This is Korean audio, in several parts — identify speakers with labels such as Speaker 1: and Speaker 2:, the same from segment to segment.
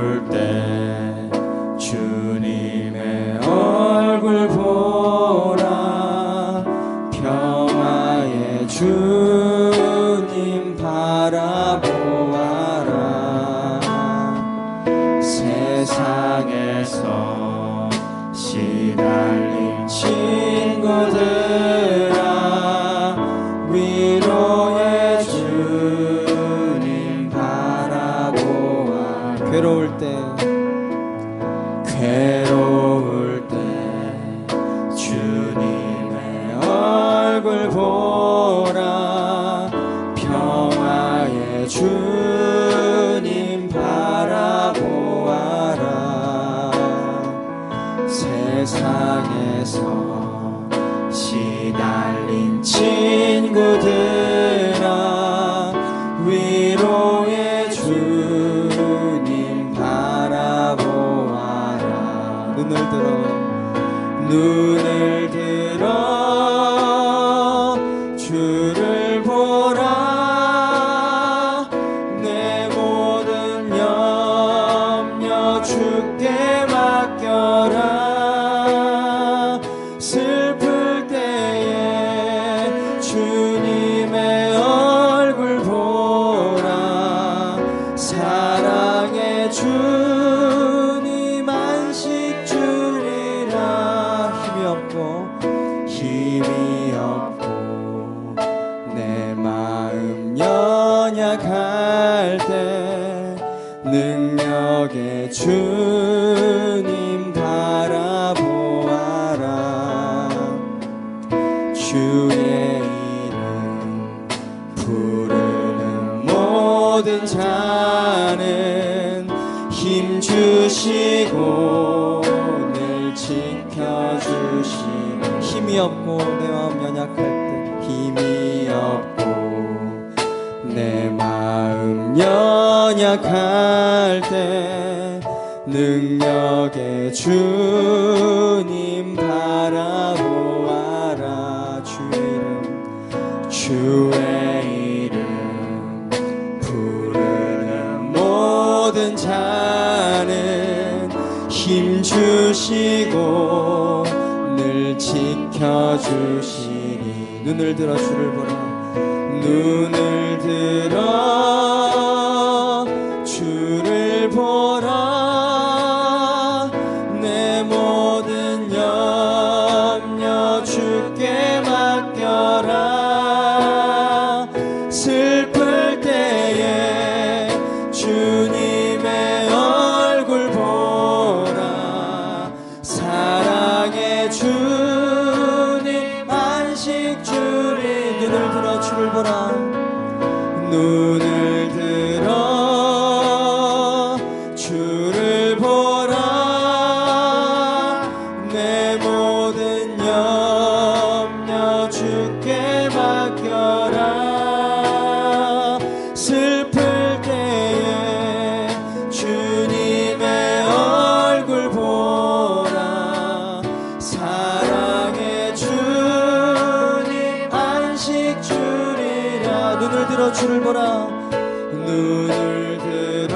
Speaker 1: 괴로울 때 주님의 얼굴 보라. 평화의 주님 바라보아라. 세상에서 시달린 친구들아, 위로의 주님 바라보아. 괴로울 때 주님의 얼굴 보라. 평화의 주님 바라보아라. 세상에서 시달린 친구들아, 위로의 주님 바라보아라. 눈을 들어 주를 보라. 내 모든 염려 주께 맡겨라. 슬플 때에 주님의 얼굴 보라. 사랑의 주님 안식 주리라. 힘이 없고 내 마음 연약할 때 능력의 주님 바라보아라. 주의 이름 부르는 모든 자는 힘 주시고 늘 지켜주시고. 힘이 없고 내 마음 연약할 때, 힘이 없고 내 마음 연약할 때 능력의 주님 바라보아라. 주의 이름 부르는 모든 자는 힘 주시고 늘 지켜주시니. 눈을 들어 주를 보라. 눈을 들어 주를 보라. 내 모든 염려 주께 맡겨라. 슬플 때에 주님의 얼굴 보라. 사랑의 주님 안식 주리. 눈을 들어 주를 보라. 눈을 들어 주를 보라. 내 모든 염려 주께 맡겨라. 슬플 때에 주님의 얼굴 보라. 사랑의 주님 안식 주리라. 눈을 들어 주를 보라. 눈을 들어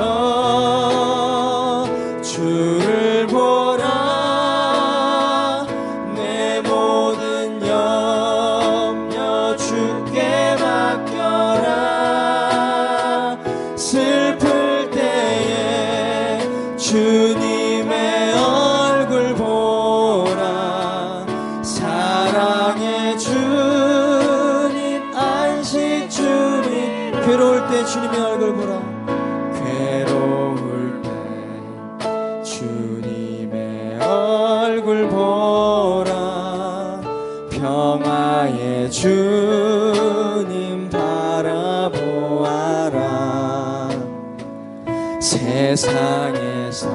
Speaker 1: 주를 보라. 내 모든 염려 주께 맡겨라. 슬플 때에 주님의 얼굴 보라. 사랑의 주님 안식 주리. 괴로울 때 주님의 얼굴 보라. 괴로울 때 주님의 얼굴 보라. 평화의 주님 바라보아라. 세상에서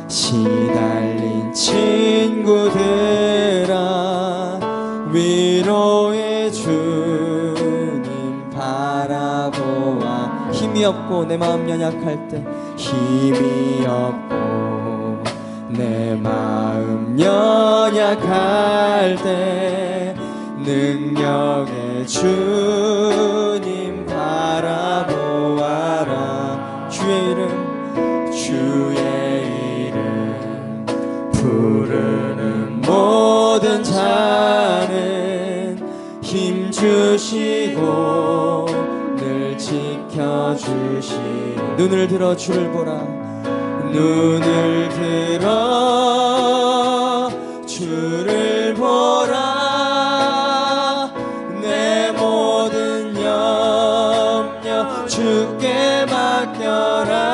Speaker 1: 시달린 친구들아, 위로의 주님 바라보아. 힘이 없고 내 마음 연약할 때, 힘이 없고 내 마음 연약할 때 능력의 주님 바라보아라. 주의 이름 주의 이름 부르는 모든 자는 힘주시고 늘 지켜주시리. 눈을 들어 주를 보라. 눈을 들어 주를 보라. 내 모든 염려 주께 맡겨라.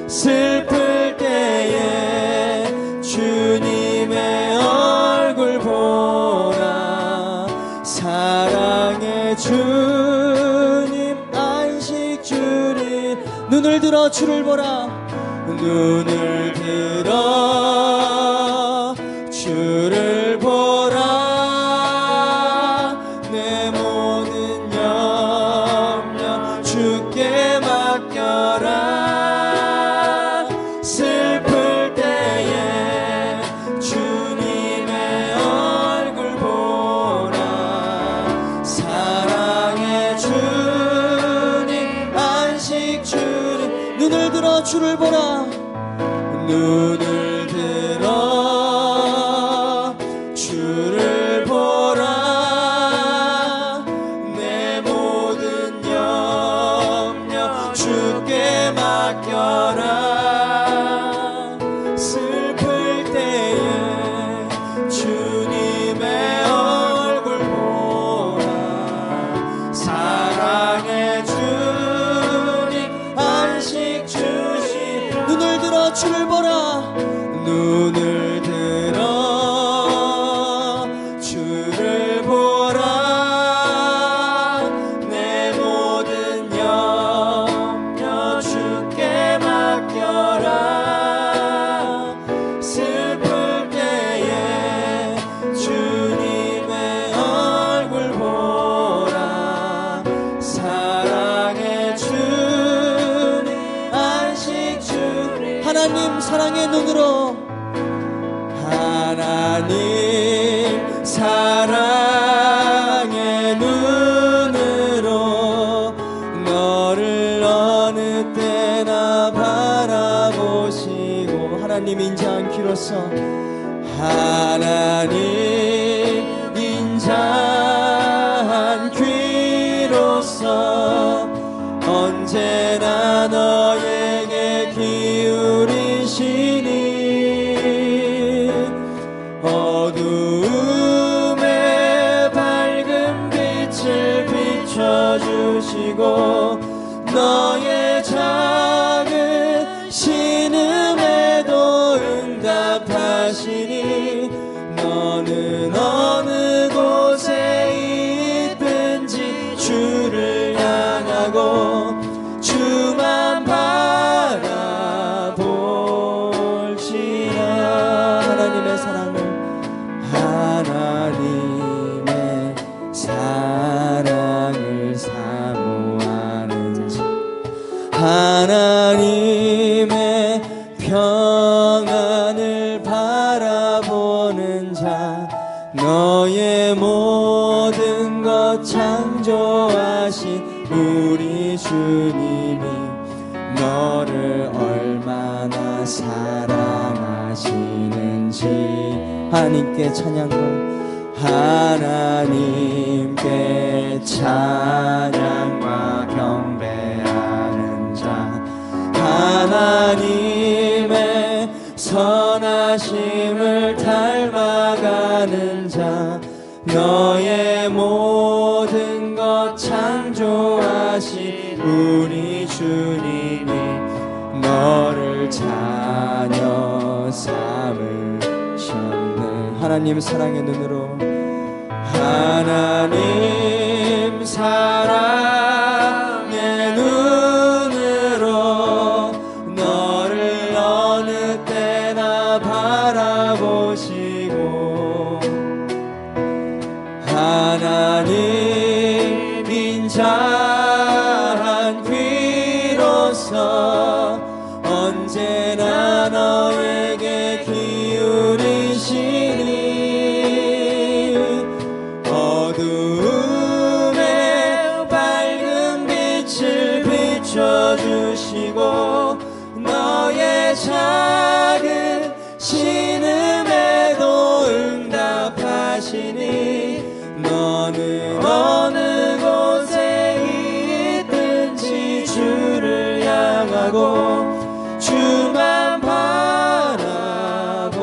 Speaker 1: 슬플 때에 주님의 얼굴 보라. 사랑의 주님 안식 주리. 눈을 들어 주를 보라. 눈을 들어 주를 보라. 내 모든 염려 주께 맡겨라. 슬플 때에 주님의 얼굴 보라. 사랑의 주님 안식 주님. 눈을 들어 주를 보라. 눈을 들어 주를 보라. 내 모든 염려 주께 맡겨라. 슬플 때에 주님의 얼굴 보라. 사랑의 주님 안식 주시. 눈을 들어 주를 보라. 눈을 들어 주를 보라. 내 모든 염려 주께 맡겨라. 슬플 때에 주님의 얼굴 보라. 사랑의 주님 안식 주님. 하나님 사랑의 눈으로. 하나님 사랑의 눈으로 너를 어느 때나 바라보시고. 하나님 인자한 귀로서. 하나님 인자한 귀로서 언제나 너에게 기울이시니. 어두움에 밝은 빛을 비춰주시고 너의 작은 신음에도 응답하시니. 너는 어느 곳에 있든지 주를 향하고 주만 바라볼지라. 하나님의 사랑을. 하나님의 사랑을 사모하는 자. 하나님의 평안을 바라보는 자. 너의 모든 것 창조하신 우리 주님이 너를 얼마나 사랑하시는지. 하나님께 찬양과 하나님께 찬양과 경배하는 자. 하나님의 선하심을 닮아가는 자. 너의 모든 것 창조하신 우리 주님이 너를 자녀 삼으셨네. 하나님 사랑의 눈으로. 하나님 사랑의 눈으로 너를 어느 때나 바라보시고. 하나님 인자한 귀로서 언제나 너에게 기울이시니. 어두움에 비춰주시고 너의 작은 신음에도 응답하시니 너는 어느 곳에 있든지 주를 향하고 주만 바라보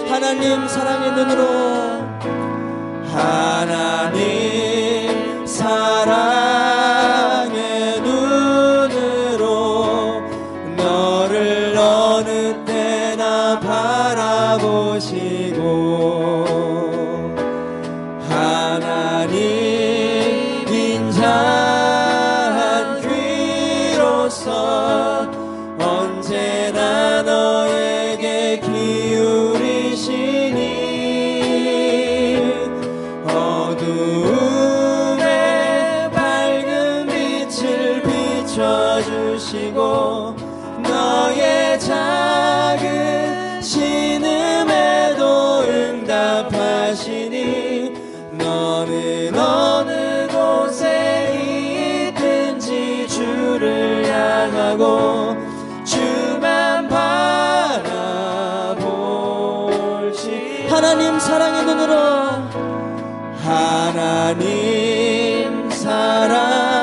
Speaker 1: 하나님 사랑의 눈으로 하나님 사랑의 눈으로 너를 어느 때나 바라보시고 하나님 인자한 귀로서 언제나 너에게 기울이시니 어두움에 밝은 빛을 비춰주시고 너의 작은 신음에도 응답하시니 너는 어느 곳에 있든지 주를 향하고 주만 바라볼지 하나님 사랑의 눈으로 하나님 사랑의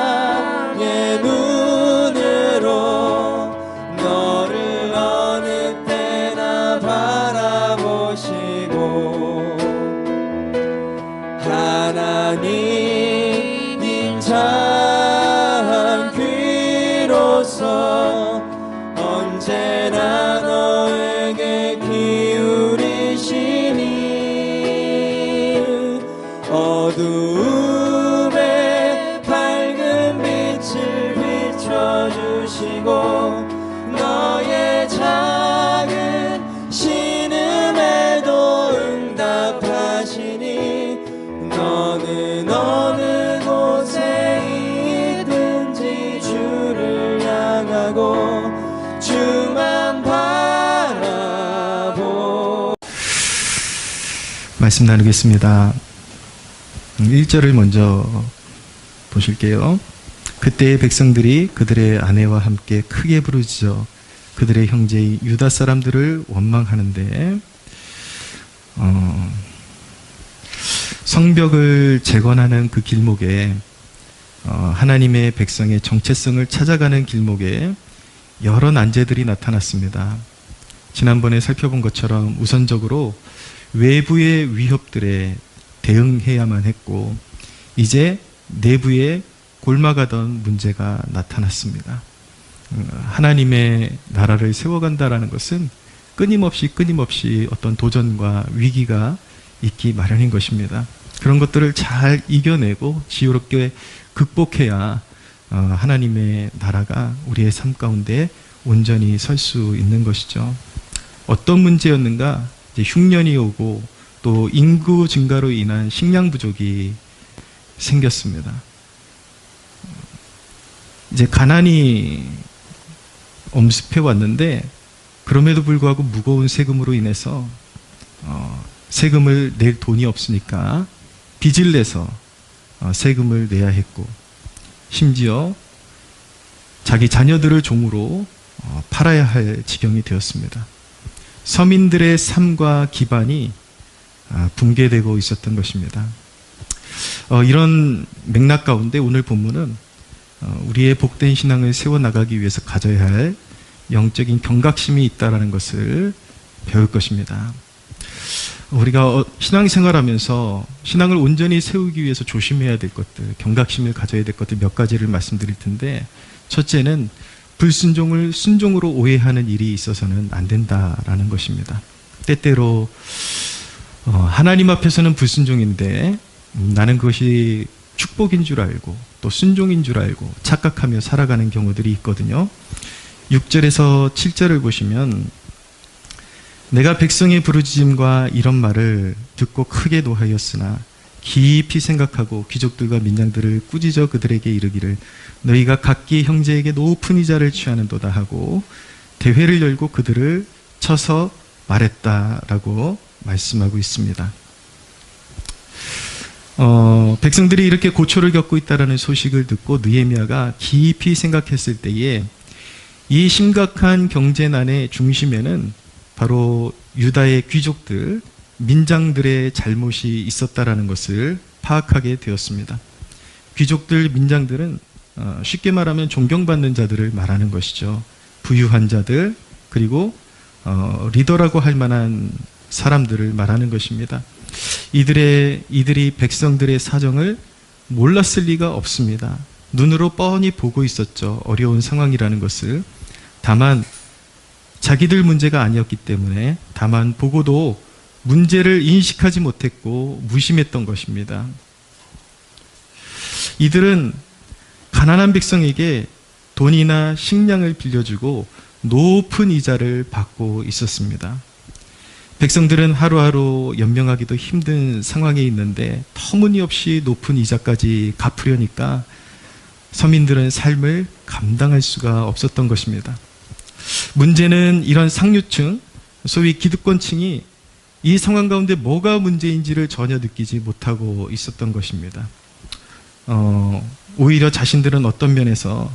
Speaker 1: 눈으로 너를 어느 때나 바라보시고 하나님 인자한 귀로서 언제나 너에게 기울이시니 어두움에 밝은 빛을 비춰주시고 너의 작은 신음에도 응답하시니 너는 어느 곳에 있든지 주를 향하고 주만 바라보
Speaker 2: 말씀 나누겠습니다. 1절을 먼저 보실게요. 그때의 백성들이 그들의 아내와 함께 크게 부르짖어 그들의 형제의 유다 사람들을 원망하는데 성벽을 재건하는 그 길목에 하나님의 백성의 정체성을 찾아가는 길목에 여러 난제들이 나타났습니다. 지난번에 살펴본 것처럼 우선적으로 외부의 위협들에 대응해야만 했고 이제 내부에 골마가던 문제가 나타났습니다. 하나님의 나라를 세워간다라는 것은 끊임없이 어떤 도전과 위기가 있기 마련인 것입니다. 그런 것들을 잘 이겨내고 지혜롭게 극복해야 하나님의 나라가 우리의 삶 가운데 온전히 설 수 있는 것이죠. 어떤 문제였는가? 이제 흉년이 오고 또 인구 증가로 인한 식량 부족이 생겼습니다. 이제 가난이 엄습해 왔는데 그럼에도 불구하고 무거운 세금으로 인해서 세금을 낼 돈이 없으니까 빚을 내서 세금을 내야 했고 심지어 자기 자녀들을 종으로 팔아야 할 지경이 되었습니다. 서민들의 삶과 기반이 붕괴되고 있었던 것입니다. 이런 맥락 가운데 오늘 본문은 우리의 복된 신앙을 세워나가기 위해서 가져야 할 영적인 경각심이 있다는 것을 배울 것입니다. 우리가 신앙생활하면서 신앙을 온전히 세우기 위해서 조심해야 될 것들, 경각심을 가져야 될 것들 몇 가지를 말씀드릴 텐데 첫째는 불순종을 순종으로 오해하는 일이 있어서는 안 된다라는 것입니다. 때때로 하나님 앞에서는 불순종인데 나는 그것이 축복인 줄 알고 또 순종인 줄 알고 착각하며 살아가는 경우들이 있거든요. 6절에서 7절을 보시면 내가 백성의 부르짖음과 이런 말을 듣고 크게 노하였으나 깊이 생각하고 귀족들과 민장들을 꾸짖어 그들에게 이르기를 너희가 각기 형제에게 높은 이자를 취하는도다 하고 대회를 열고 그들을 쳐서 말했다라고 말씀하고 있습니다. 백성들이 이렇게 고초를 겪고 있다는 소식을 듣고 느헤미야가 깊이 생각했을 때에 이 심각한 경제난의 중심에는 바로 유다의 귀족들, 민장들의 잘못이 있었다라는 것을 파악하게 되었습니다. 귀족들, 민장들은 쉽게 말하면 존경받는 자들을 말하는 것이죠. 부유한 자들, 그리고 리더라고 할 만한 사람들을 말하는 것입니다. 이들이 백성들의 사정을 몰랐을 리가 없습니다. 눈으로 뻔히 보고 있었죠. 어려운 상황이라는 것을. 다만 자기들 문제가 아니었기 때문에 다만 보고도 문제를 인식하지 못했고 무심했던 것입니다. 이들은 가난한 백성에게 돈이나 식량을 빌려주고 높은 이자를 받고 있었습니다. 백성들은 하루하루 연명하기도 힘든 상황에 있는데 터무니없이 높은 이자까지 갚으려니까 서민들은 삶을 감당할 수가 없었던 것입니다. 문제는 이런 상류층, 소위 기득권층이 이 상황 가운데 뭐가 문제인지를 전혀 느끼지 못하고 있었던 것입니다. 오히려 자신들은 어떤 면에서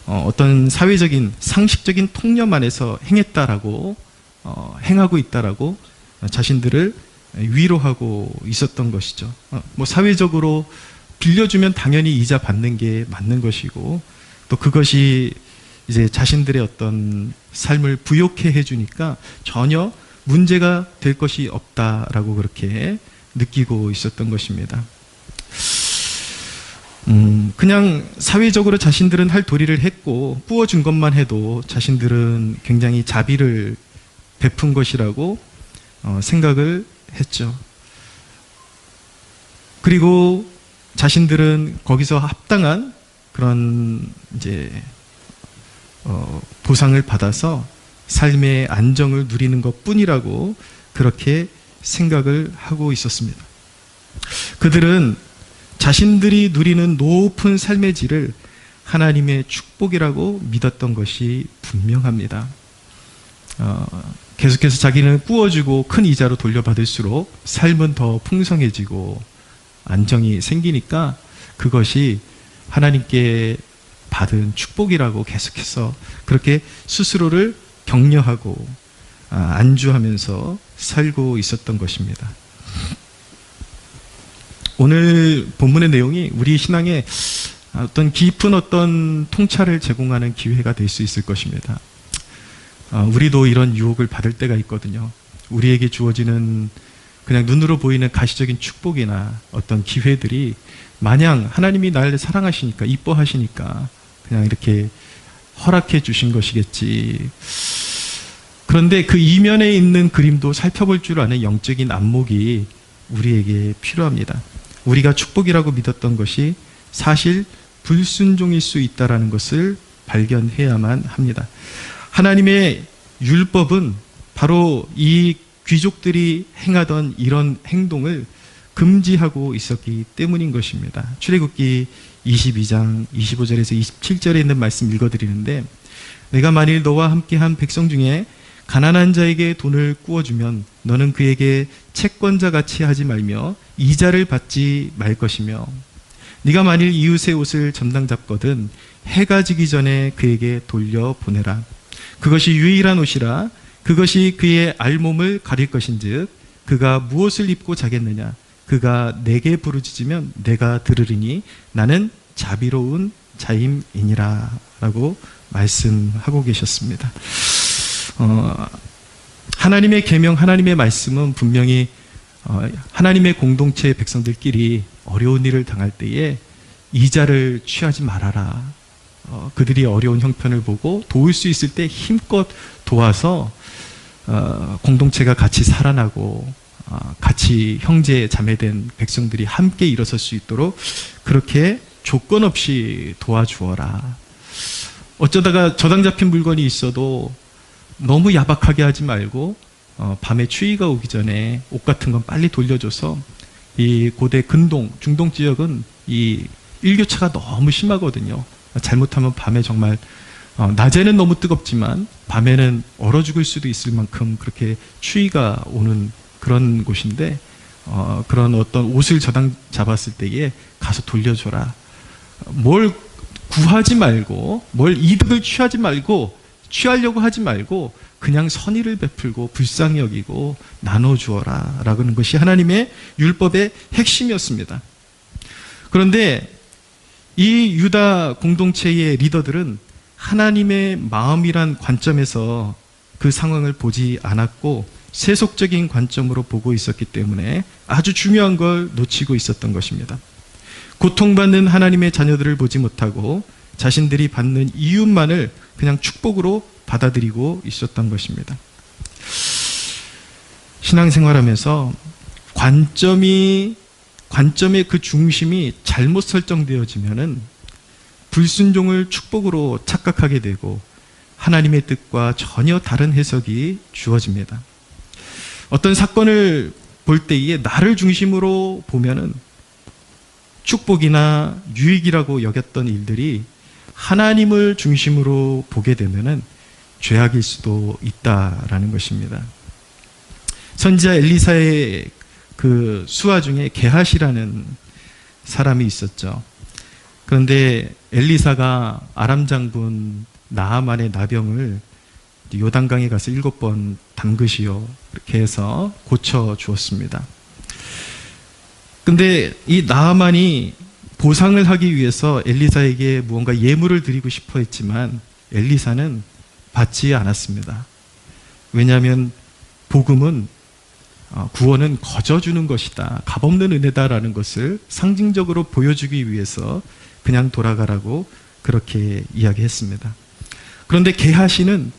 Speaker 2: 어떤 사회적인 상식적인 통념 안에서 행하고 있다라고 자신들을 위로하고 있었던 것이죠. 사회적으로 빌려주면 당연히 이자 받는 게 맞는 것이고 또 그것이 이제 자신들의 어떤 삶을 부욕해 해주니까 전혀 문제가 될 것이 없다라고 그렇게 느끼고 있었던 것입니다. 그냥 사회적으로 자신들은 할 도리를 했고 부어준 것만 해도 자신들은 굉장히 자비를 베푼 것이라고 생각을 했죠. 그리고 자신들은 거기서 합당한 그런 이제 보상을 받아서 삶의 안정을 누리는 것뿐이라고 그렇게 생각을 하고 있었습니다. 그들은 자신들이 누리는 높은 삶의 질을 하나님의 축복이라고 믿었던 것이 분명합니다. 계속해서 자기는 꾸어주고 큰 이자로 돌려받을수록 삶은 더 풍성해지고 안정이 생기니까 그것이 하나님께 받은 축복이라고 계속해서 그렇게 스스로를 격려하고 안주하면서 살고 있었던 것입니다. 오늘 본문의 내용이 우리 신앙에 어떤 깊은 어떤 통찰을 제공하는 기회가 될 수 있을 것입니다. 우리도 이런 유혹을 받을 때가 있거든요. 우리에게 주어지는 그냥 눈으로 보이는 가시적인 축복이나 어떤 기회들이 마냥 하나님이 나를 사랑하시니까 이뻐하시니까 그냥 이렇게 허락해 주신 것이겠지. 그런데 그 이면에 있는 그림도 살펴볼 줄 아는 영적인 안목이 우리에게 필요합니다. 우리가 축복이라고 믿었던 것이 사실 불순종일 수 있다는 것을 발견해야만 합니다. 하나님의 율법은 바로 이 귀족들이 행하던 이런 행동을 금지하고 있었기 때문인 것입니다. 출애굽기 22장 25절에서 27절에 있는 말씀 읽어드리는데 내가 만일 너와 함께한 백성 중에 가난한 자에게 돈을 꾸어주면 너는 그에게 채권자 같이 하지 말며 이자를 받지 말 것이며 네가 만일 이웃의 옷을 점당 잡거든 해가 지기 전에 그에게 돌려보내라. 그것이 유일한 옷이라 그것이 그의 알몸을 가릴 것인즉 그가 무엇을 입고 자겠느냐. 그가 내게 부르짖으면 내가 들으리니 나는 자비로운 자임이니라 라고 말씀하고 계셨습니다. 하나님의 계명, 하나님의 말씀은 분명히 하나님의 공동체의 백성들끼리 어려운 일을 당할 때에 이자를 취하지 말아라. 그들이 어려운 형편을 보고 도울 수 있을 때 힘껏 도와서 공동체가 같이 살아나고 같이 형제 자매된 백성들이 함께 일어설 수 있도록 그렇게 조건 없이 도와주어라. 어쩌다가 저당 잡힌 물건이 있어도 너무 야박하게 하지 말고 밤에 추위가 오기 전에 옷 같은 건 빨리 돌려줘서 이 고대 근동, 중동 지역은 이 일교차가 너무 심하거든요. 잘못하면 밤에 정말 낮에는 너무 뜨겁지만 밤에는 얼어 죽을 수도 있을 만큼 그렇게 추위가 오는 그런 곳인데 그런 어떤 옷을 잡았을 때에 가서 돌려줘라. 뭘 구하지 말고, 뭘 이득을 취하려고 하지 말고 그냥 선의를 베풀고 불쌍히 여기고 나눠주어라 라는 것이 하나님의 율법의 핵심이었습니다. 그런데 이 유다 공동체의 리더들은 하나님의 마음이란 관점에서 그 상황을 보지 않았고 세속적인 관점으로 보고 있었기 때문에 아주 중요한 걸 놓치고 있었던 것입니다. 고통받는 하나님의 자녀들을 보지 못하고 자신들이 받는 이윤만을 그냥 축복으로 받아들이고 있었던 것입니다. 신앙생활하면서 관점의 그 중심이 잘못 설정되어지면은 불순종을 축복으로 착각하게 되고 하나님의 뜻과 전혀 다른 해석이 주어집니다. 어떤 사건을 볼 때에 나를 중심으로 보면은 축복이나 유익이라고 여겼던 일들이 하나님을 중심으로 보게 되면은 죄악일 수도 있다라는 것입니다. 선지자 엘리사의 그 수하 중에 게하시라는 사람이 있었죠. 그런데 엘리사가 아람 장군 나아만의 나병을 요단강에 가서 7번 담그시오 이렇게 해서 고쳐 주었습니다. 근데 이 나아만이 보상을 하기 위해서 엘리사에게 무언가 예물을 드리고 싶어 했지만 엘리사는 받지 않았습니다. 왜냐하면 복음은 구원은 거저 주는 것이다, 값없는 은혜다라는 것을 상징적으로 보여주기 위해서 그냥 돌아가라고 그렇게 이야기했습니다. 그런데 게하시는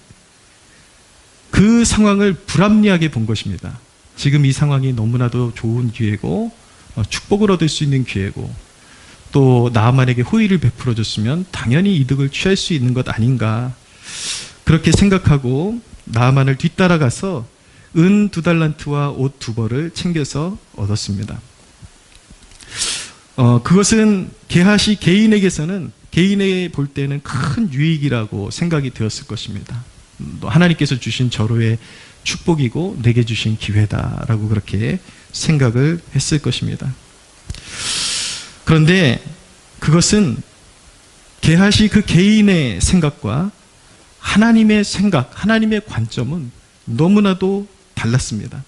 Speaker 2: 그 상황을 불합리하게 본 것입니다. 지금 이 상황이 너무나도 좋은 기회고 축복을 얻을 수 있는 기회고 또 나아만에게 호의를 베풀어 줬으면 당연히 이득을 취할 수 있는 것 아닌가 그렇게 생각하고 나아만을 뒤따라가서 은 2달란트와 옷 2벌을 챙겨서 얻었습니다. 그것은 게하시 개인에게서는 개인에 볼 때는 큰 유익이라고 생각이 되었을 것입니다. 하나님께서 주신 절호의 축복이고 내게 주신 기회다라고 그렇게 생각을 했을 것입니다. 그런데 그것은 게하시 그 개인의 생각과 하나님의 생각, 하나님의 관점은 너무나도 달랐습니다.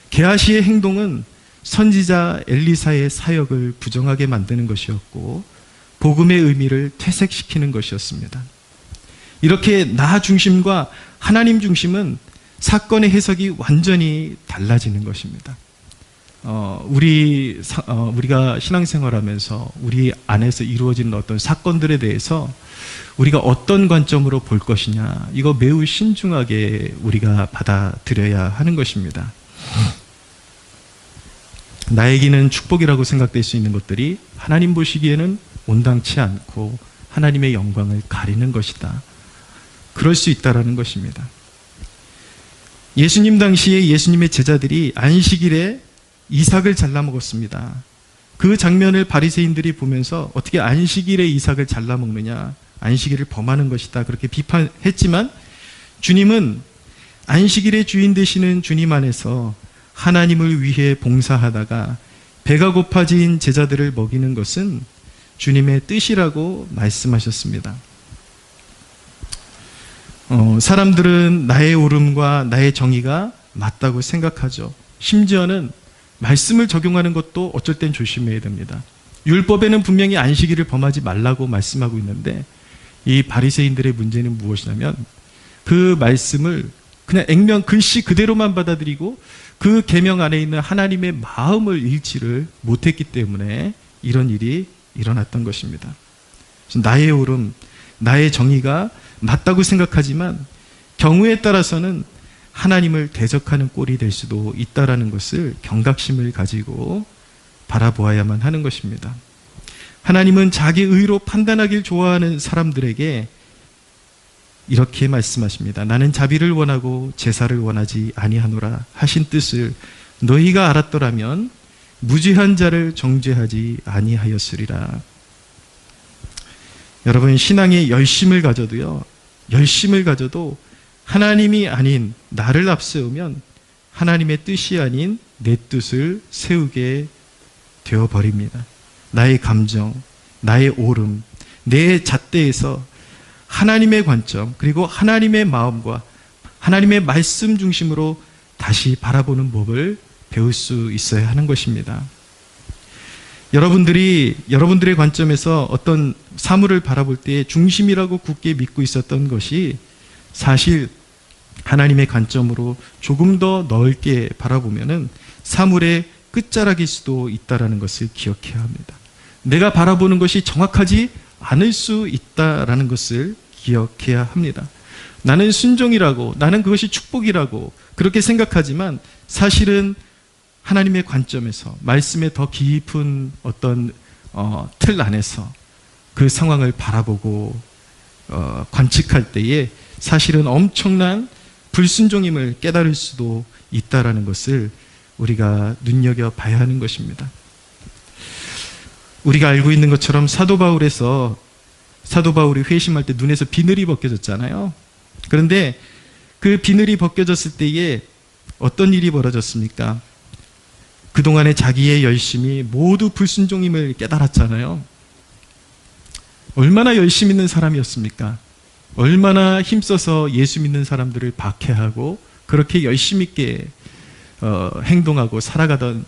Speaker 2: 게하시의 행동은 선지자 엘리사의 사역을 부정하게 만드는 것이었고 복음의 의미를 퇴색시키는 것이었습니다. 이렇게 나 중심과 하나님 중심은 사건의 해석이 완전히 달라지는 것입니다. 우리가 신앙생활하면서 우리 안에서 이루어지는 어떤 사건들에 대해서 우리가 어떤 관점으로 볼 것이냐, 이거 매우 신중하게 우리가 받아들여야 하는 것입니다. 나에게는 축복이라고 생각될 수 있는 것들이 하나님 보시기에는 온당치 않고 하나님의 영광을 가리는 것이다. 그럴 수 있다라는 것입니다. 예수님 당시에 예수님의 제자들이 안식일에 이삭을 잘라 먹었습니다. 그 장면을 바리새인들이 보면서 어떻게 안식일에 이삭을 잘라 먹느냐, 안식일을 범하는 것이다 그렇게 비판했지만 주님은 안식일의 주인 되시는 주님 안에서 하나님을 위해 봉사하다가 배가 고파진 제자들을 먹이는 것은 주님의 뜻이라고 말씀하셨습니다. 사람들은 나의 옳음과 나의 정의가 맞다고 생각하죠. 심지어는 말씀을 적용하는 것도 어쩔 땐 조심해야 됩니다. 율법에는 분명히 안식일을 범하지 말라고 말씀하고 있는데 이 바리새인들의 문제는 무엇이냐면 그 말씀을 그냥 액면 글씨 그대로만 받아들이고 그 계명 안에 있는 하나님의 마음을 읽지를 못했기 때문에 이런 일이 일어났던 것입니다. 나의 옳음, 나의 정의가 맞다고 생각하지만 경우에 따라서는 하나님을 대적하는 꼴이 될 수도 있다라는 것을 경각심을 가지고 바라보아야만 하는 것입니다. 하나님은 자기 의로 판단하길 좋아하는 사람들에게 이렇게 말씀하십니다. 나는 자비를 원하고 제사를 원하지 아니하노라 하신 뜻을 너희가 알았더라면 무죄한 자를 정죄하지 아니하였으리라. 여러분, 신앙에 열심을 가져도 하나님이 아닌 나를 앞세우면 하나님의 뜻이 아닌 내 뜻을 세우게 되어버립니다. 나의 감정, 나의 오름, 내 잣대에서 하나님의 관점, 그리고 하나님의 마음과 하나님의 말씀 중심으로 다시 바라보는 법을 배울 수 있어야 하는 것입니다. 여러분들의 관점에서 어떤 사물을 바라볼 때 중심이라고 굳게 믿고 있었던 것이 사실 하나님의 관점으로 조금 더 넓게 바라보면은 사물의 끝자락일 수도 있다라는 것을 기억해야 합니다. 내가 바라보는 것이 정확하지 않을 수 있다라는 것을 기억해야 합니다. 나는 순종이라고, 나는 그것이 축복이라고 그렇게 생각하지만 사실은 하나님의 관점에서 말씀의 더 깊은 어떤 틀 안에서 그 상황을 바라보고 관측할 때에 사실은 엄청난 불순종임을 깨달을 수도 있다라는 것을 우리가 눈여겨봐야 하는 것입니다. 우리가 알고 있는 것처럼 사도 바울이 회심할 때 눈에서 비늘이 벗겨졌잖아요. 그런데 그 비늘이 벗겨졌을 때에 어떤 일이 벌어졌습니까? 그동안의 자기의 열심이 모두 불순종임을 깨달았잖아요. 얼마나 열심 있는 사람이었습니까? 얼마나 힘써서 예수 믿는 사람들을 박해하고 그렇게 열심 있게 행동하고 살아가던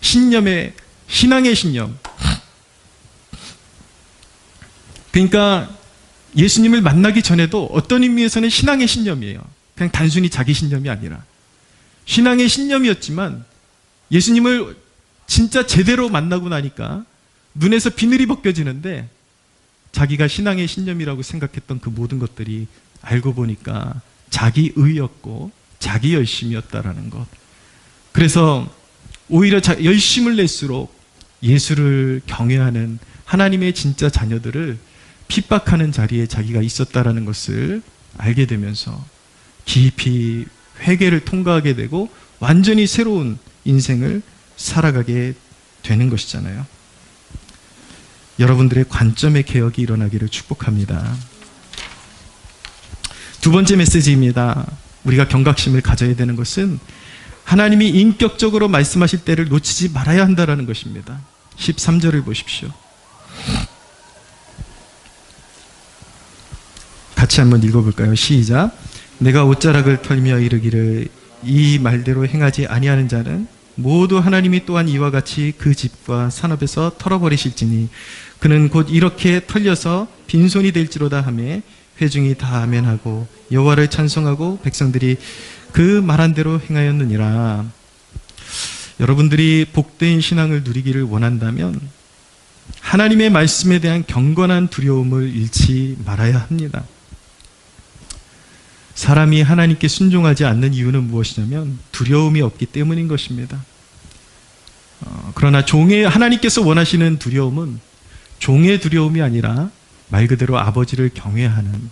Speaker 2: 신념의 신앙의 신념. 그러니까 예수님을 만나기 전에도 어떤 의미에서는 신앙의 신념이에요. 그냥 단순히 자기 신념이 아니라 신앙의 신념이었지만 예수님을 진짜 제대로 만나고 나니까 눈에서 비늘이 벗겨지는데 자기가 신앙의 신념이라고 생각했던 그 모든 것들이 알고 보니까 자기 의였고 자기 열심이었다라는 것. 그래서 오히려 열심을 낼수록 예수를 경외하는 하나님의 진짜 자녀들을 핍박하는 자리에 자기가 있었다라는 것을 알게 되면서 깊이 회개를 통과하게 되고 완전히 새로운 인생을 살아가게 되는 것이잖아요. 여러분들의 관점의 개혁이 일어나기를 축복합니다. 두 번째 메시지입니다. 우리가 경각심을 가져야 되는 것은 하나님이 인격적으로 말씀하실 때를 놓치지 말아야 한다는 것입니다. 13절을 보십시오. 같이 한번 읽어볼까요? 시작. 내가 옷자락을 털며 이르기를 이 말대로 행하지 아니하는 자는 모두 하나님이 또한 이와 같이 그 집과 산업에서 털어버리실지니 그는 곧 이렇게 털려서 빈손이 될지로다 하며 회중이 다 아멘하고 여호와를 찬송하고 백성들이 그 말한 대로 행하였느니라. 여러분들이 복된 신앙을 누리기를 원한다면 하나님의 말씀에 대한 경건한 두려움을 잃지 말아야 합니다. 사람이 하나님께 순종하지 않는 이유는 무엇이냐면 두려움이 없기 때문인 것입니다. 그러나 하나님께서 원하시는 두려움은 종의 두려움이 아니라 말 그대로 아버지를 경외하는,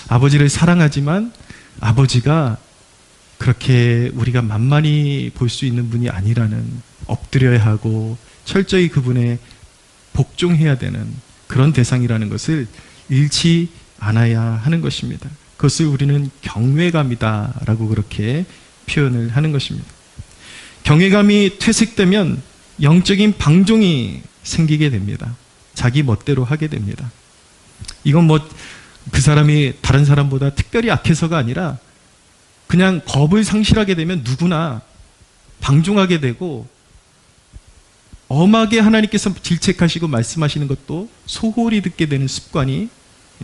Speaker 2: 아버지를 사랑하지만 아버지가 그렇게 우리가 만만히 볼 수 있는 분이 아니라는, 엎드려야 하고 철저히 그분에 복종해야 되는 그런 대상이라는 것을 잃지 않아야 하는 것입니다. 그것을 우리는 경외감이다라고 그렇게 표현을 하는 것입니다. 경외감이 퇴색되면 영적인 방종이 생기게 됩니다. 자기 멋대로 하게 됩니다. 이건 그 사람이 다른 사람보다 특별히 악해서가 아니라 그냥 겁을 상실하게 되면 누구나 방종하게 되고 엄하게 하나님께서 질책하시고 말씀하시는 것도 소홀히 듣게 되는 습관이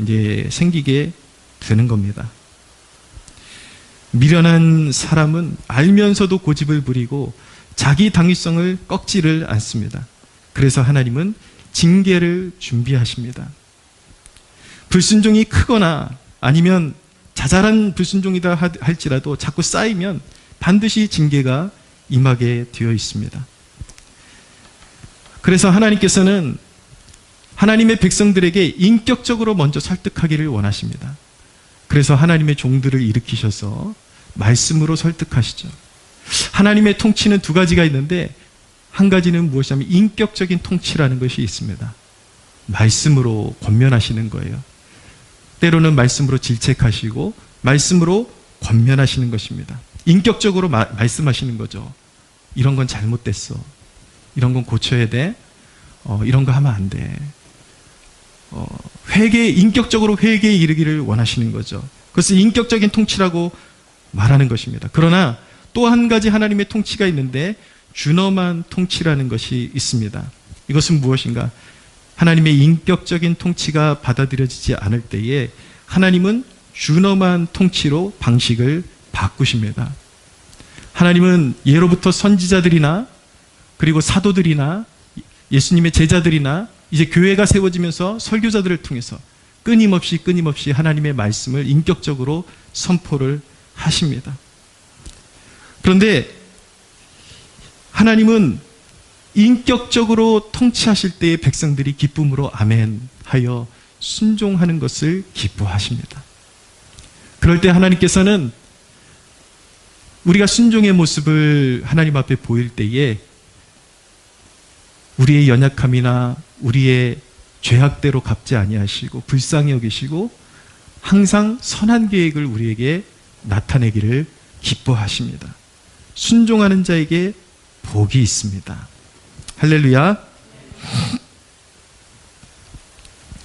Speaker 2: 이제 생기게 되는 겁니다. 미련한 사람은 알면서도 고집을 부리고 자기 당위성을 꺾지를 않습니다. 그래서 하나님은 징계를 준비하십니다. 불순종이 크거나 아니면 자잘한 불순종이다 할지라도 자꾸 쌓이면 반드시 징계가 임하게 되어 있습니다. 그래서 하나님께서는 하나님의 백성들에게 인격적으로 먼저 설득하기를 원하십니다. 그래서 하나님의 종들을 일으키셔서 말씀으로 설득하시죠. 하나님의 통치는 두 가지가 있는데 한 가지는 무엇이냐면 인격적인 통치라는 것이 있습니다. 말씀으로 권면하시는 거예요. 때로는 말씀으로 질책하시고 말씀으로 권면하시는 것입니다. 인격적으로 말씀하시는 거죠. 이런 건 잘못됐어. 이런 건 고쳐야 돼. 이런 거 하면 안 돼. 인격적으로 회개에 이르기를 원하시는 거죠. 그것을 인격적인 통치라고 말하는 것입니다. 그러나 또 한 가지 하나님의 통치가 있는데 준엄한 통치라는 것이 있습니다. 이것은 무엇인가? 하나님의 인격적인 통치가 받아들여지지 않을 때에 하나님은 준엄한 통치로 방식을 바꾸십니다. 하나님은 예로부터 선지자들이나 그리고 사도들이나 예수님의 제자들이나 이제 교회가 세워지면서 설교자들을 통해서 끊임없이 하나님의 말씀을 인격적으로 선포를 하십니다. 그런데 하나님은 인격적으로 통치하실 때의 백성들이 기쁨으로 아멘 하여 순종하는 것을 기뻐하십니다. 그럴 때 하나님께서는 우리가 순종의 모습을 하나님 앞에 보일 때에 우리의 연약함이나 우리의 죄악대로 갚지 아니하시고 불쌍히 여기시고 항상 선한 계획을 우리에게 나타내기를 기뻐하십니다. 순종하는 자에게 복이 있습니다. 할렐루야.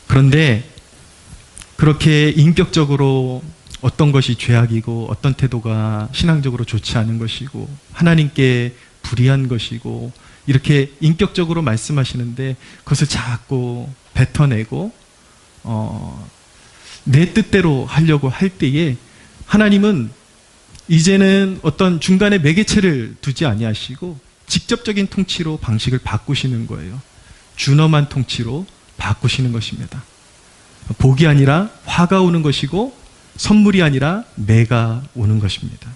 Speaker 2: 그런데 그렇게 인격적으로 어떤 것이 죄악이고 어떤 태도가 신앙적으로 좋지 않은 것이고 하나님께 불의한 것이고 이렇게 인격적으로 말씀하시는데 그것을 자꾸 뱉어내고 내 뜻대로 하려고 할 때에 하나님은 이제는 어떤 중간에 매개체를 두지 아니하시고 직접적인 통치로 방식을 바꾸시는 거예요. 준엄한 통치로 바꾸시는 것입니다. 복이 아니라 화가 오는 것이고 선물이 아니라 매가 오는 것입니다.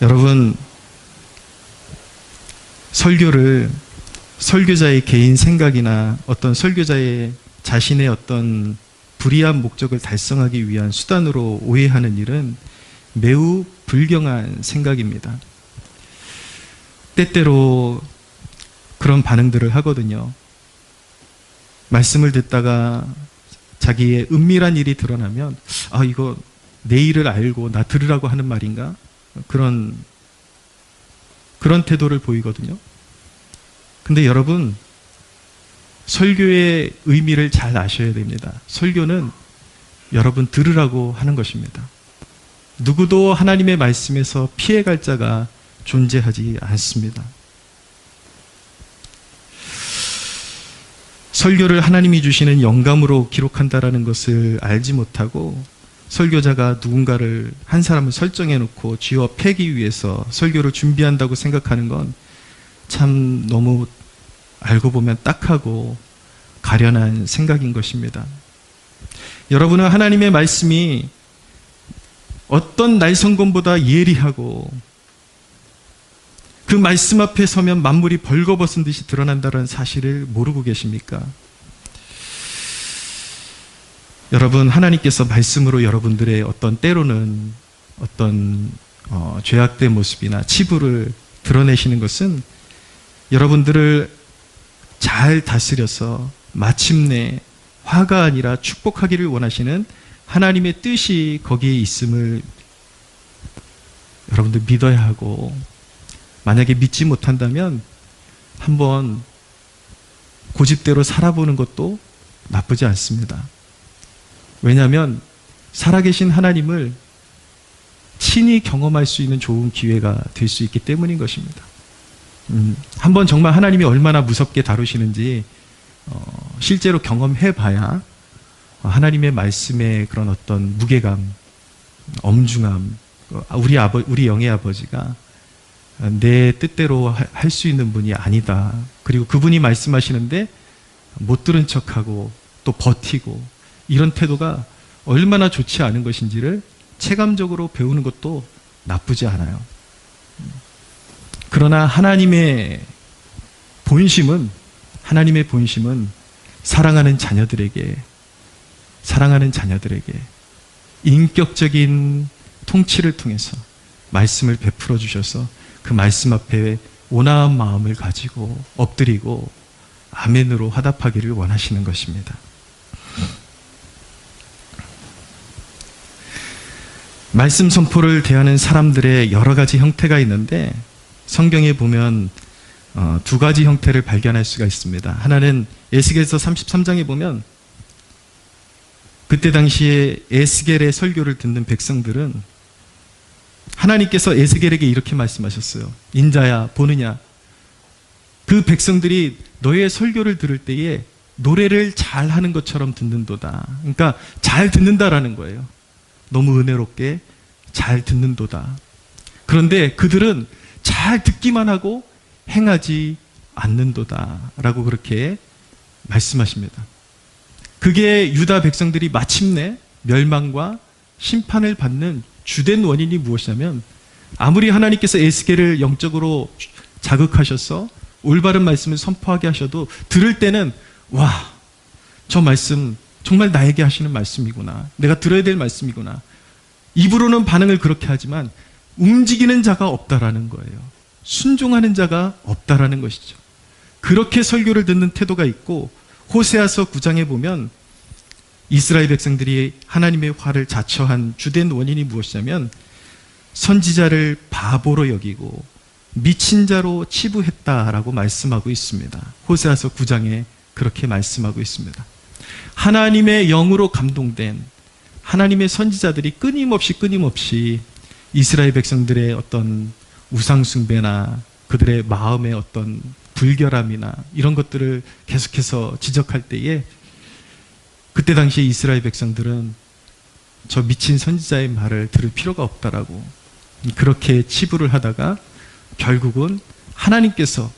Speaker 2: 여러분, 설교를 설교자의 개인 생각이나 어떤 설교자의 자신의 어떤 불의한 목적을 달성하기 위한 수단으로 오해하는 일은 매우 불경한 생각입니다. 때때로 그런 반응들을 하거든요. 말씀을 듣다가 자기의 은밀한 일이 드러나면 이거 내 일을 알고 나 들으라고 하는 말인가? 그런 태도를 보이거든요. 근데 여러분, 설교의 의미를 잘 아셔야 됩니다. 설교는 여러분 들으라고 하는 것입니다. 누구도 하나님의 말씀에서 피해갈 자가 존재하지 않습니다. 설교를 하나님이 주시는 영감으로 기록한다라는 것을 알지 못하고 설교자가 누군가를 한 사람을 설정해 놓고 쥐어 패기 위해서 설교를 준비한다고 생각하는 건 참 너무 알고 보면 딱하고 가련한 생각인 것입니다. 여러분은 하나님의 말씀이 어떤 날성검보다 예리하고 그 말씀 앞에 서면 만물이 벌거벗은 듯이 드러난다는 사실을 모르고 계십니까? 여러분, 하나님께서 말씀으로 여러분들의 어떤 때로는 어떤 죄악된 모습이나 치부를 드러내시는 것은 여러분들을 잘 다스려서 마침내 화가 아니라 축복하기를 원하시는 하나님의 뜻이 거기에 있음을 여러분들 믿어야 하고, 만약에 믿지 못한다면 한번 고집대로 살아보는 것도 나쁘지 않습니다. 왜냐하면 살아계신 하나님을 친히 경험할 수 있는 좋은 기회가 될 수 있기 때문인 것입니다. 한번 정말 하나님이 얼마나 무섭게 다루시는지 실제로 경험해 봐야 하나님의 말씀의 그런 어떤 무게감, 엄중함, 우리 영의 아버지가 내 뜻대로 할 수 있는 분이 아니다. 그리고 그분이 말씀하시는데 못 들은 척하고 또 버티고 이런 태도가 얼마나 좋지 않은 것인지를 체감적으로 배우는 것도 나쁘지 않아요. 그러나 하나님의 본심은 사랑하는 자녀들에게 인격적인 통치를 통해서 말씀을 베풀어 주셔서 그 말씀 앞에 온화한 마음을 가지고 엎드리고 아멘으로 화답하기를 원하시는 것입니다. 말씀 선포를 대하는 사람들의 여러 가지 형태가 있는데 성경에 보면 두 가지 형태를 발견할 수가 있습니다. 하나는 에스겔서 33장에 보면 그때 당시에 에스겔의 설교를 듣는 백성들은 하나님께서 에스겔에게 이렇게 말씀하셨어요. 인자야 보느냐, 그 백성들이 너의 설교를 들을 때에 노래를 잘 하는 것처럼 듣는도다. 그러니까 잘 듣는다라는 거예요. 너무 은혜롭게 잘 듣는도다. 그런데 그들은 잘 듣기만 하고 행하지 않는도다 라고 그렇게 말씀하십니다. 그게 유다 백성들이 마침내 멸망과 심판을 받는 주된 원인이 무엇이냐면, 아무리 하나님께서 에스겔을 영적으로 자극하셔서 올바른 말씀을 선포하게 하셔도 들을 때는 와, 저 말씀 정말 나에게 하시는 말씀이구나, 내가 들어야 될 말씀이구나, 입으로는 반응을 그렇게 하지만 움직이는 자가 없다라는 거예요. 순종하는 자가 없다라는 것이죠. 그렇게 설교를 듣는 태도가 있고, 호세아서 9장에 보면 이스라엘 백성들이 하나님의 화를 자처한 주된 원인이 무엇이냐면 선지자를 바보로 여기고 미친 자로 치부했다라고 말씀하고 있습니다. 호세아서 9장에 그렇게 말씀하고 있습니다. 하나님의 영으로 감동된 하나님의 선지자들이 끊임없이 이스라엘 백성들의 어떤 우상숭배나 그들의 마음의 어떤 불결함이나 이런 것들을 계속해서 지적할 때에 그때 당시에 이스라엘 백성들은 저 미친 선지자의 말을 들을 필요가 없다라고 그렇게 치부를 하다가 결국은 하나님께서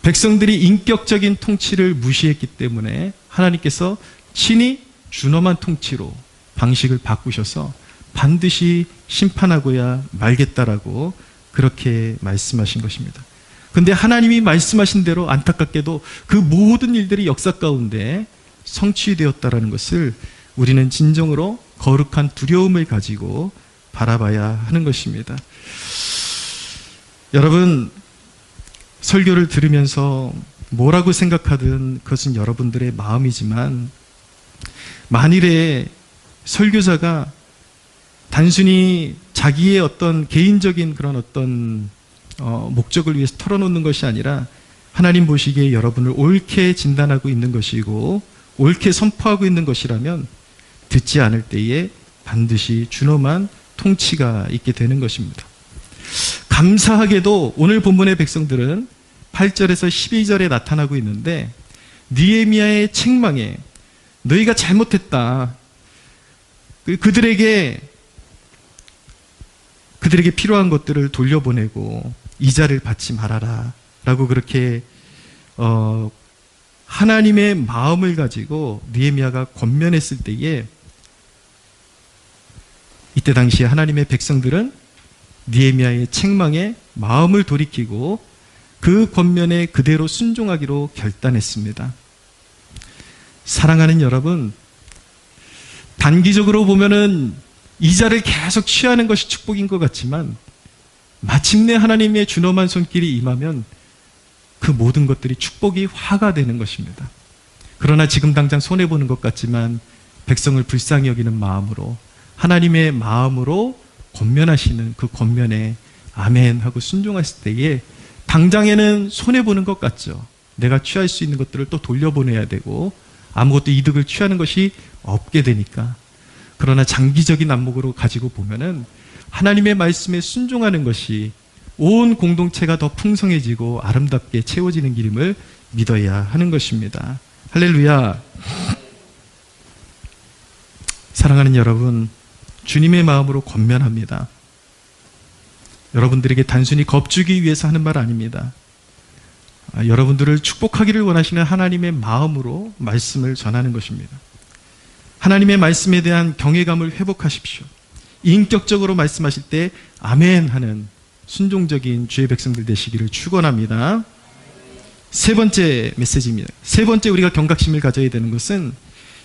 Speaker 2: 백성들이 인격적인 통치를 무시했기 때문에 하나님께서 친히 준엄한 통치로 방식을 바꾸셔서 반드시 심판하고야 말겠다라고 그렇게 말씀하신 것입니다. 근데 하나님이 말씀하신 대로 안타깝게도 그 모든 일들이 역사 가운데 성취되었다라는 것을 우리는 진정으로 거룩한 두려움을 가지고 바라봐야 하는 것입니다. 여러분, 설교를 들으면서 뭐라고 생각하든 그것은 여러분들의 마음이지만, 만일에 설교자가 단순히 자기의 어떤 개인적인 그런 어떤 목적을 위해서 털어놓는 것이 아니라 하나님 보시기에 여러분을 옳게 진단하고 있는 것이고 옳게 선포하고 있는 것이라면 듣지 않을 때에 반드시 준엄한 통치가 있게 되는 것입니다. 감사하게도 오늘 본문의 백성들은 8절에서 12절에 나타나고 있는데, 느헤미야의 책망에 너희가 잘못했다, 그들에게 필요한 것들을 돌려보내고 이자를 받지 말아라 라고 그렇게 하나님의 마음을 가지고 느헤미야가 권면했을 때에, 이때 당시에 하나님의 백성들은 느헤미야의 책망에 마음을 돌이키고 그 권면에 그대로 순종하기로 결단했습니다. 사랑하는 여러분, 단기적으로 보면은 이자를 계속 취하는 것이 축복인 것 같지만 마침내 하나님의 준엄한 손길이 임하면 그 모든 것들이 축복이 화가 되는 것입니다. 그러나 지금 당장 손해보는 것 같지만 백성을 불쌍히 여기는 마음으로, 하나님의 마음으로 권면하시는 그 권면에 아멘 하고 순종했을 때에 당장에는 손해보는 것 같죠. 내가 취할 수 있는 것들을 또 돌려보내야 되고 아무것도 이득을 취하는 것이 없게 되니까. 그러나 장기적인 안목으로 가지고 보면은 하나님의 말씀에 순종하는 것이 온 공동체가 더 풍성해지고 아름답게 채워지는 길임을 믿어야 하는 것입니다. 할렐루야. 사랑하는 여러분, 주님의 마음으로 권면합니다. 여러분들에게 단순히 겁주기 위해서 하는 말 아닙니다. 여러분들을 축복하기를 원하시는 하나님의 마음으로 말씀을 전하는 것입니다. 하나님의 말씀에 대한 경외감을 회복하십시오. 인격적으로 말씀하실 때 아멘 하는 순종적인 주의 백성들 되시기를 축원합니다. 세 번째 메시지입니다. 세 번째 우리가 경각심을 가져야 되는 것은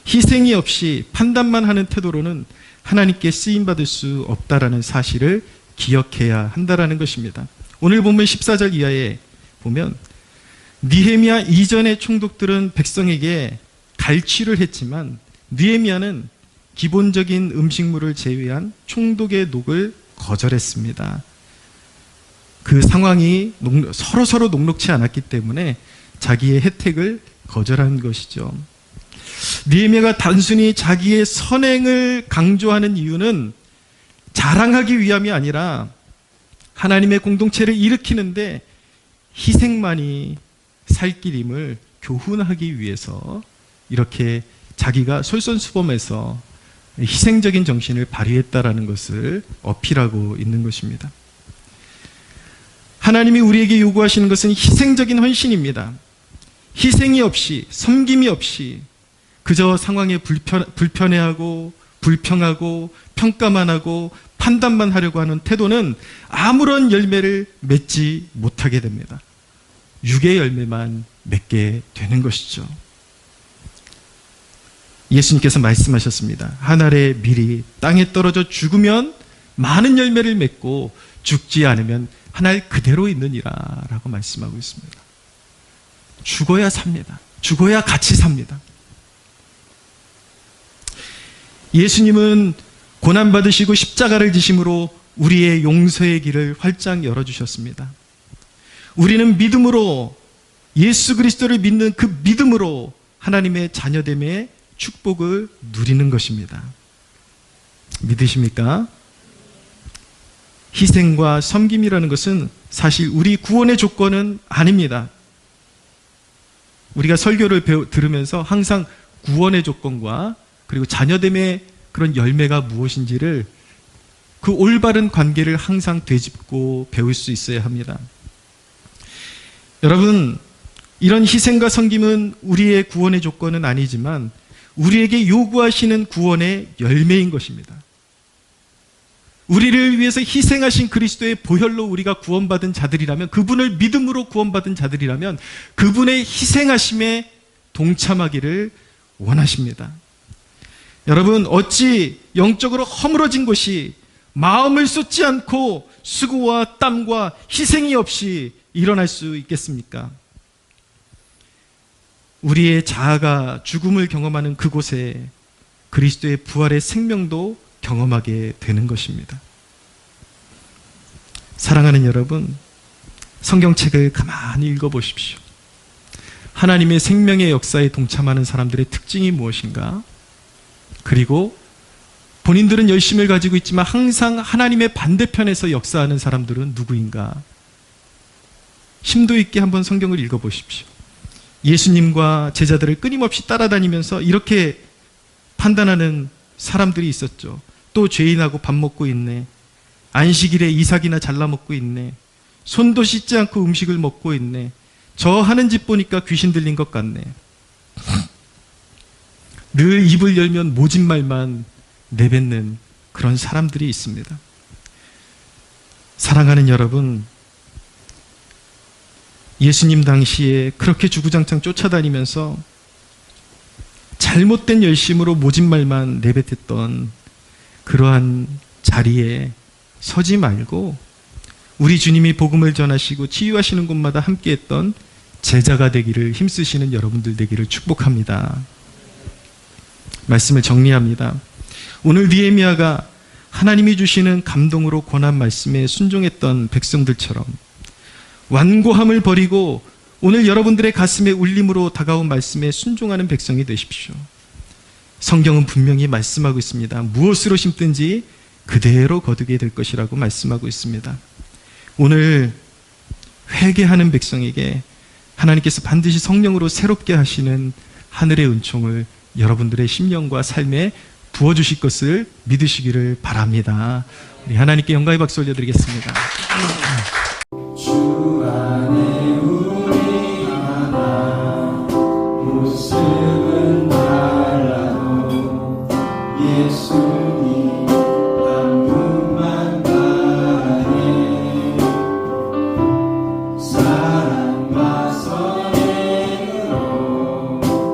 Speaker 2: 희생이 없이 판단만 하는 태도로는 하나님께 쓰임받을 수 없다라는 사실을 기억해야 한다라는 것입니다. 오늘 본문 14절 이하에 보면 느헤미야 이전의 총독들은 백성에게 갈취를 했지만 느헤미야는 기본적인 음식물을 제외한 총독의 녹을 거절했습니다. 그 상황이 서로 녹록치 않았기 때문에 자기의 혜택을 거절한 것이죠. 느헤미야가 단순히 자기의 선행을 강조하는 이유는 자랑하기 위함이 아니라 하나님의 공동체를 일으키는데 희생만이 살 길임을 교훈하기 위해서 이렇게 자기가 솔선수범해서 희생적인 정신을 발휘했다라는 것을 어필하고 있는 것입니다. 하나님이 우리에게 요구하시는 것은 희생적인 헌신입니다. 희생이 없이, 섬김이 없이 그저 상황에 불편해하고 불평하고 평가만 하고 판단만 하려고 하는 태도는 아무런 열매를 맺지 못하게 됩니다. 육의 열매만 맺게 되는 것이죠. 예수님께서 말씀하셨습니다. 한 알의 밀이 땅에 떨어져 죽으면 많은 열매를 맺고 죽지 않으면 한 알 그대로 있느니라 라고 말씀하고 있습니다. 죽어야 삽니다. 죽어야 같이 삽니다. 예수님은 고난받으시고 십자가를 지심으로 우리의 용서의 길을 활짝 열어주셨습니다. 우리는 믿음으로, 예수 그리스도를 믿는 그 믿음으로 하나님의 자녀됨의 축복을 누리는 것입니다. 믿으십니까? 희생과 섬김이라는 것은 사실 우리 구원의 조건은 아닙니다. 우리가 설교를 들으면서 항상 구원의 조건과 그리고 자녀됨의 그런 열매가 무엇인지를 그 올바른 관계를 항상 되짚고 배울 수 있어야 합니다. 여러분, 이런 희생과 섬김은 우리의 구원의 조건은 아니지만 우리에게 요구하시는 구원의 열매인 것입니다. 우리를 위해서 희생하신 그리스도의 보혈로 우리가 구원받은 자들이라면, 그분을 믿음으로 구원받은 자들이라면 그분의 희생하심에 동참하기를 원하십니다. 여러분, 어찌 영적으로 허물어진 것이 마음을 쏟지 않고 수고와 땀과 희생이 없이 일어날 수 있겠습니까? 우리의 자아가 죽음을 경험하는 그곳에 그리스도의 부활의 생명도 경험하게 되는 것입니다. 사랑하는 여러분, 성경책을 가만히 읽어보십시오. 하나님의 생명의 역사에 동참하는 사람들의 특징이 무엇인가? 그리고 본인들은 열심을 가지고 있지만 항상 하나님의 반대편에서 역사하는 사람들은 누구인가? 심도 있게 한번 성경을 읽어보십시오. 예수님과 제자들을 끊임없이 따라다니면서 이렇게 판단하는 사람들이 있었죠. 또 죄인하고 밥 먹고 있네. 안식일에 이삭이나 잘라 먹고 있네. 손도 씻지 않고 음식을 먹고 있네. 저 하는 짓 보니까 귀신 들린 것 같네. 늘 입을 열면 모진 말만 내뱉는 그런 사람들이 있습니다. 사랑하는 여러분, 예수님 당시에 그렇게 주구장창 쫓아다니면서 잘못된 열심으로 모진 말만 내뱉었던 그러한 자리에 서지 말고 우리 주님이 복음을 전하시고 치유하시는 곳마다 함께했던 제자가 되기를 힘쓰시는 여러분들 되기를 축복합니다. 말씀을 정리합니다. 오늘 느헤미야가 하나님이 주시는 감동으로 권한 말씀에 순종했던 백성들처럼 완고함을 버리고 오늘 여러분들의 가슴에 울림으로 다가온 말씀에 순종하는 백성이 되십시오. 성경은 분명히 말씀하고 있습니다. 무엇으로 심든지 그대로 거두게 될 것이라고 말씀하고 있습니다. 오늘 회개하는 백성에게 하나님께서 반드시 성령으로 새롭게 하시는 하늘의 은총을 여러분들의 심령과 삶에 부어주실 것을 믿으시기를 바랍니다. 우리 하나님께 영광의 박수 올려드리겠습니다.
Speaker 1: 주 안에 우리 하나 모습은 달라도 예수님 한 분만 바라네. 사랑과 선행으로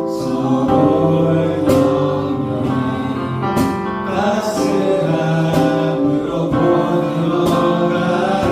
Speaker 1: 서로를 격려해 따스함으로 번져가리.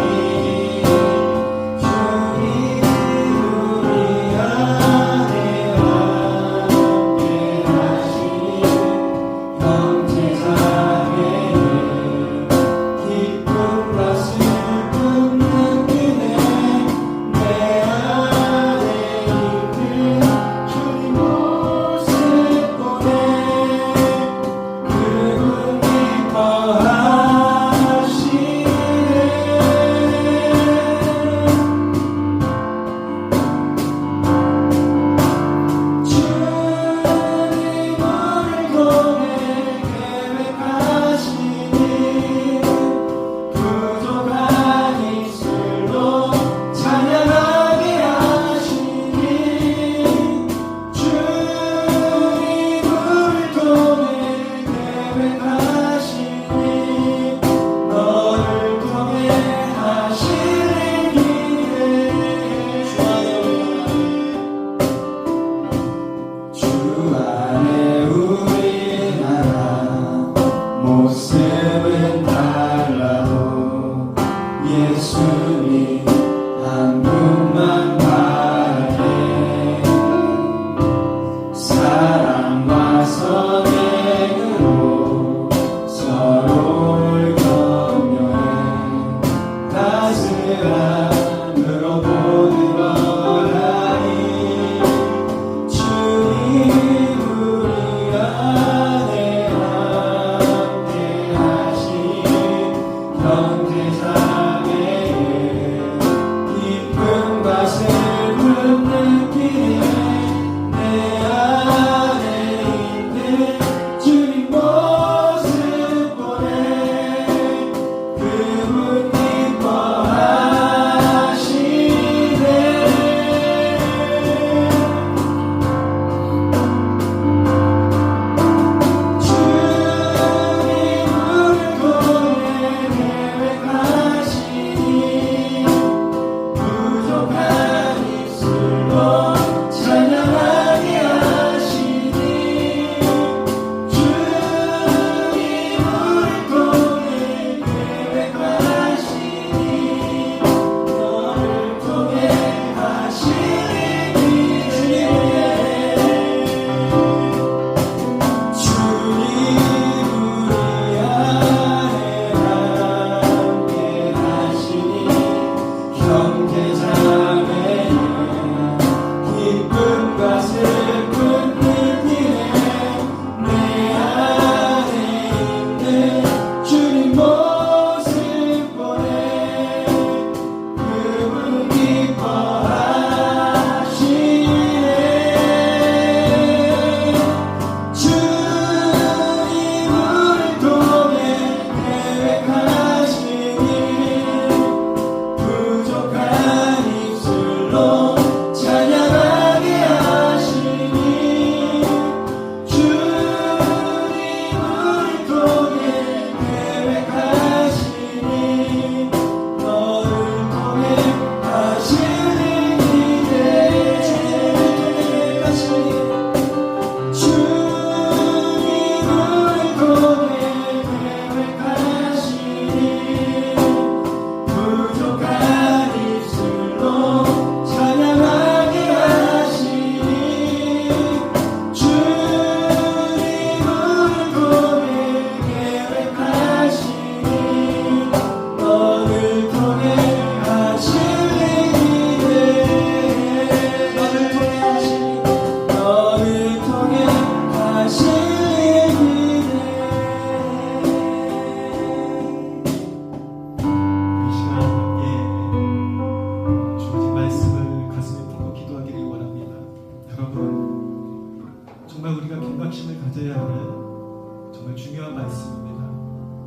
Speaker 2: 정말 우리가 경각심을 가져야 하는 정말 중요한 말씀입니다.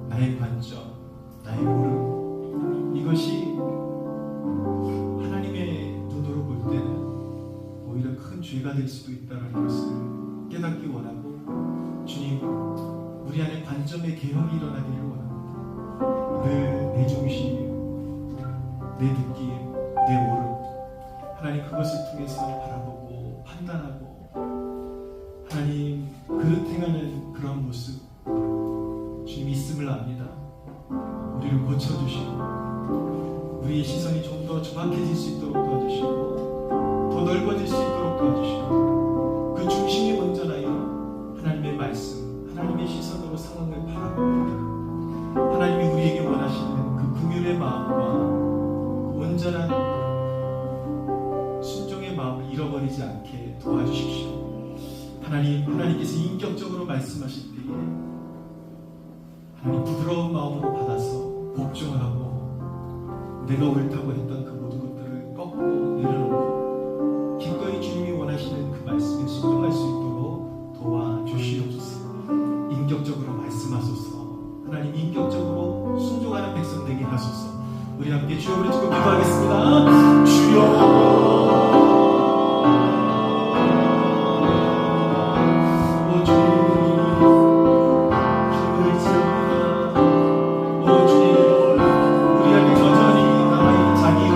Speaker 2: 나의 관점, 나의 모름, 이것이 하나님의 눈으로 볼 때는 오히려 큰 죄가 될 수도 있다는 것을 깨닫기 원하고, 주님, 우리 안에 관점의 개혁이 일어나기를 원합니다. 늘 내 중심, 내 느낌, 내 모름, 하나님 그것을 통해서 바라보고 판단하고 하나님 그릇 행하는 그런 모습, 주님 있음을 압니다. 우리를 고쳐주시고 우리의 시선이 좀 더 정확해질 수 있도록 도와주시고 더 넓어질 수 있도록 도와주시고, 그 중심이 온전하여 하나님의 말씀, 하나님의 시선으로 상황을 바라봅니다. 하나님이 우리에게 원하시는 그 긍휼의 마음과 그 온전한 순종의 마음을 잃어버리지 않게 도와주십시오. 하나님께서 인격적으로 말씀하실 때에 하나님 부드러운 마음으로 받아서 복종을 하고 내가 옳다고 했던 그 모든 것들을 꺾고 내려놓고 기꺼이 주님이 원하시는 그 말씀에 순종할 수 있도록 도와주시옵소서. 인격적으로 말씀하소서. 하나님 인격적으로 순종하는 백성 되게 하소서. 우리 함께 주여 부르짖고 기도하겠습니다. 주여, 자기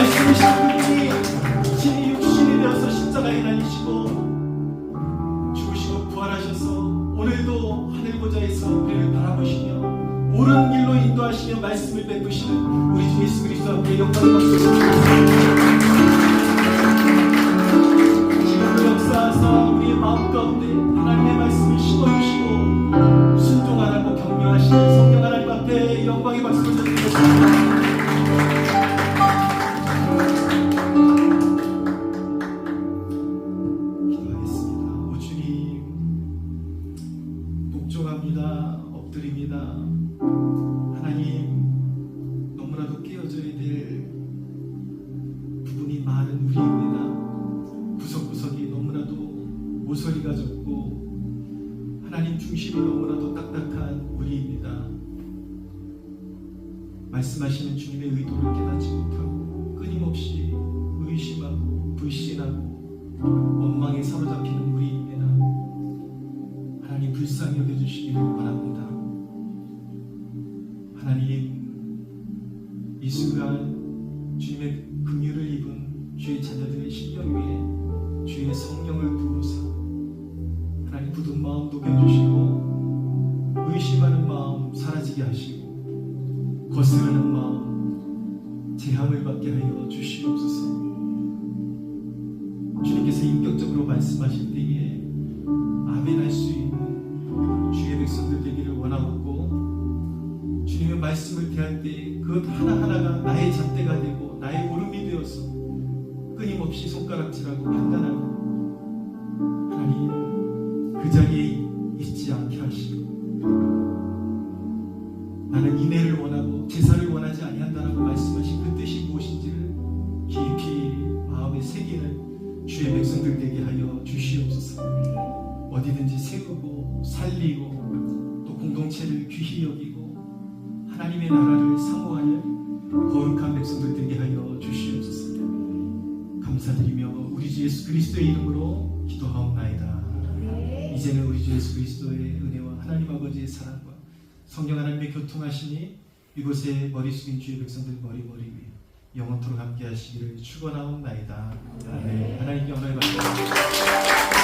Speaker 2: 말씀이신 그분이 진이 육신이 되어서 십자가에 달리시고 죽으시고 부활하셔서 오늘도 하늘 보좌에서 우리를 바라보시며 옳은 길로 인도하시며 말씀을 베푸시는 우리 주 예수 그리스도 앞에 영광을 받습니다. 지금도 역사하사 우리의 마음 가운데 하나님의 말씀을 심어주시고 순종하라고 격려하시는 성령 하나님 앞에 영광의 박수를 드리겠습니다. 엎드립니다. 하나님, 너무나도 깨어져야 될 부분이 많은 우리입니다. 구석구석이 너무나도 모서리가 좁고 하나님 중심이 너무나도 딱딱한 우리입니다. 말씀하시는 주님의 의도를 깨닫지 못하고 끊임없이 의심하고 불신하고 원망에 사로잡히는 우리입니다. 하나님 불쌍히 여겨주시기를 바랍니다. 하나님, 이 순간 주님의 긍휼을 입은 주의 자녀들의 심령 위에 주의 성령을 부으사 하나님 굳은 마음 녹여주시고 의심하는 마음 사라지게 하시고 거스르는 마음 재함을 받게 하여 주시옵소서. 주님께서 인격적으로 말씀하실 때에 아멘 할 수 있는 주의 백성들 되기를 원하옵고, 주님의 말씀을 대할 때 그것 하나하나가 나의 잣대가 되고 나의 울음이 되어서 끊임없이 손가락질하고 판단하고 하나님 그 자리에 있지 않게 하시고, 나는 인애를 원하고 제사를 원하지 아니한다라고 말씀하신 그 뜻이 무엇인지를 깊이 마음에 새기는 주의 백성들 되게 하여 주시옵소서. 어디든지 세우고 살리고 또 공동체를 귀히 여기고 하나님의 나라를 사모하는 거룩한 백성들 되게 하여 주시옵소서. 감사드리며 우리 주 예수 그리스도의 이름으로 기도하옵나이다. 이제는 우리 주 예수 그리스도의 은혜와 하나님 아버지의 사랑과 성령 하나님의 교통하시니 이곳에 머리 숙인 주의 백성들 머리 위에 영원토록 함께 하시기를 축원하옵나이다. 아멘. 하나님께 영광을 받습니다.